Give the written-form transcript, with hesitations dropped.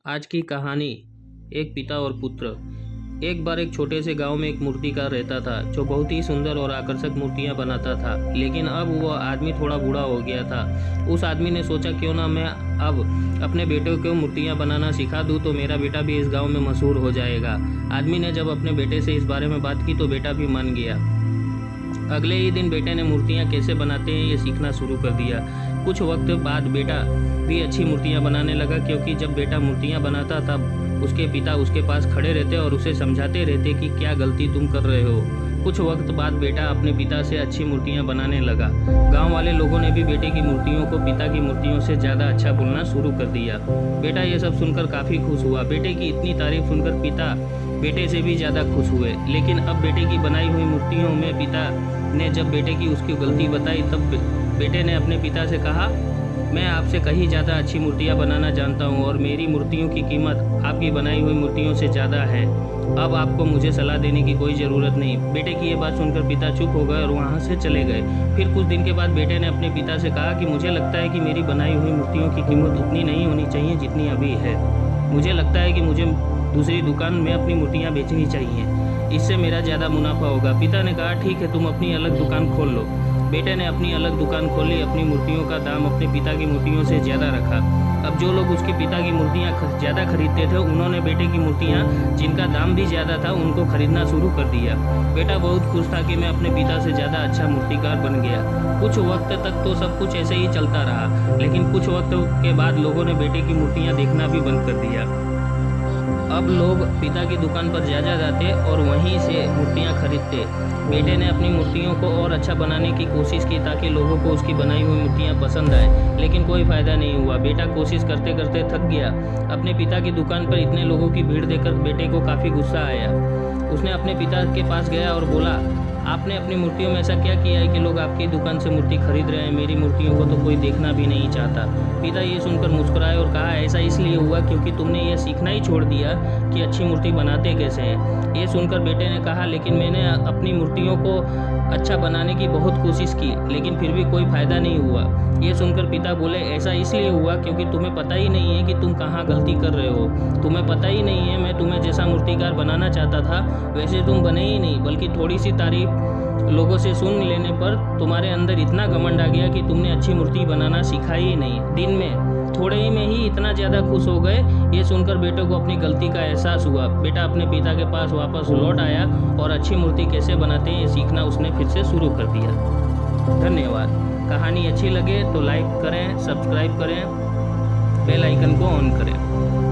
आज की कहानी एक पिता और पुत्र। एक बार एक छोटे से गांव में एक मूर्तिकार रहता था जो बहुत ही सुंदर और आकर्षक मूर्तियां बनाता था। लेकिन अब वो आदमी थोड़ा बूढ़ा हो गया था। उस आदमी ने सोचा क्यों ना मैं अब अपने बेटे को मूर्तियां बनाना सिखा दूं तो मेरा बेटा भी इस गांव में मशहूर हो जाएगा। आदमी ने जब अपने बेटे से इस बारे में बात की तो बेटा भी मान गया। अगले ही दिन बेटे ने मूर्तियां कैसे बनाते हैं ये सीखना शुरू कर दिया। कुछ वक्त बाद बेटा भी अच्छी मूर्तियां बनाने लगा, क्योंकि जब बेटा मूर्तियां बनाता तब उसके पिता उसके पास खड़े रहते और उसे समझाते रहते कि क्या गलती तुम कर रहे हो। कुछ वक्त बाद बेटा अपने पिता से अच्छी मूर्तियां बनाने लगा। गांव वाले लोगों ने भी बेटे की मूर्तियों को पिता की मूर्तियों से ज़्यादा अच्छा बोलना शुरू कर दिया। बेटा ये सब सुनकर काफ़ी खुश हुआ। बेटे की इतनी तारीफ सुनकर पिता बेटे से भी ज़्यादा खुश हुए। लेकिन अब बेटे की बनाई हुई मूर्तियों में पिता ने जब बेटे की उसकी गलती बताई तब बेटे ने अपने पिता से कहा, मैं आपसे कहीं ज़्यादा अच्छी मूर्तियाँ बनाना जानता हूँ और मेरी मूर्तियों की कीमत आपकी बनाई हुई मूर्तियों से ज़्यादा है। अब आपको मुझे सलाह देने की कोई ज़रूरत नहीं। बेटे की ये बात सुनकर पिता चुप हो गए और वहाँ से चले गए। फिर कुछ दिन के बाद बेटे ने अपने पिता से कहा कि मुझे लगता है कि मेरी बनाई हुई मूर्तियों की कीमत उतनी नहीं होनी चाहिए जितनी अभी है। मुझे लगता है कि मुझे दूसरी दुकान में अपनी मूर्तियाँ बेचनी चाहिए, इससे मेरा ज़्यादा मुनाफा होगा। पिता ने कहा, ठीक है, तुम अपनी अलग दुकान खोल लो। बेटे ने अपनी अलग दुकान खोली। अपनी मूर्तियों का दाम अपने पिता की मूर्तियों से ज़्यादा रखा। अब जो लोग उसके पिता की मूर्तियाँ ज़्यादा खरीदते थे उन्होंने बेटे की मूर्तियाँ जिनका दाम भी ज़्यादा था उनको खरीदना शुरू कर दिया। बेटा बहुत खुश था कि मैं अपने पिता से ज़्यादा अच्छा मूर्तिकार बन गया। कुछ वक्त तक तो सब कुछ ऐसे ही चलता रहा, लेकिन कुछ वक्त के बाद लोगों ने बेटे की मूर्तियाँ देखना भी बंद कर दिया। अब लोग पिता की दुकान पर ज़्यादा जाते और वहीं से मूर्तियाँ खरीदते। बेटे ने अपनी मूर्तियों को और अच्छा बनाने की कोशिश की ताकि लोगों को उसकी बनाई हुई मूर्तियाँ पसंद आए, लेकिन कोई फ़ायदा नहीं हुआ। बेटा कोशिश करते करते थक गया। अपने पिता की दुकान पर इतने लोगों की भीड़ देखकर बेटे को काफ़ी गुस्सा आया। उसने अपने पिता के पास गया और बोला, आपने अपनी मूर्तियों में ऐसा क्या किया है कि लोग आपकी दुकान से मूर्ति खरीद रहे हैं? मेरी मूर्तियों को तो कोई देखना भी नहीं चाहता। पिता ये सुनकर मुस्कुराए और कहा, ऐसा इसलिए हुआ क्योंकि तुमने ये सीखना ही छोड़ दिया कि अच्छी मूर्ति बनाते कैसे हैं। ये सुनकर बेटे ने कहा, लेकिन मैंने अपनी मूर्तियों को अच्छा बनाने की बहुत कोशिश की, लेकिन फिर भी कोई फ़ायदा नहीं हुआ। ये सुनकर पिता बोले, ऐसा इसलिए हुआ क्योंकि तुम्हें पता ही नहीं है कि तुम कहाँ गलती कर रहे हो। तुम्हें पता ही नहीं है मैं तुम्हें जैसा मूर्तिकार बनाना चाहता था वैसे तुम बने ही नहीं, बल्कि थोड़ी सी तारीफ लोगों से सुन लेने पर तुम्हारे अंदर इतना घमंड आ गया कि तुमने अच्छी मूर्ति बनाना सीखा ही नहीं। दिन में थोड़े ही में ही इतना ज़्यादा खुश हो गए। ये सुनकर बेटे को अपनी गलती का एहसास हुआ। बेटा अपने पिता के पास वापस लौट आया और अच्छी मूर्ति कैसे बनाते हैं ये सीखना उसने फिर से शुरू कर दिया। धन्यवाद। कहानी अच्छी लगे तो लाइक करें, सब्सक्राइब करें, बेल आइकन को ऑन करें।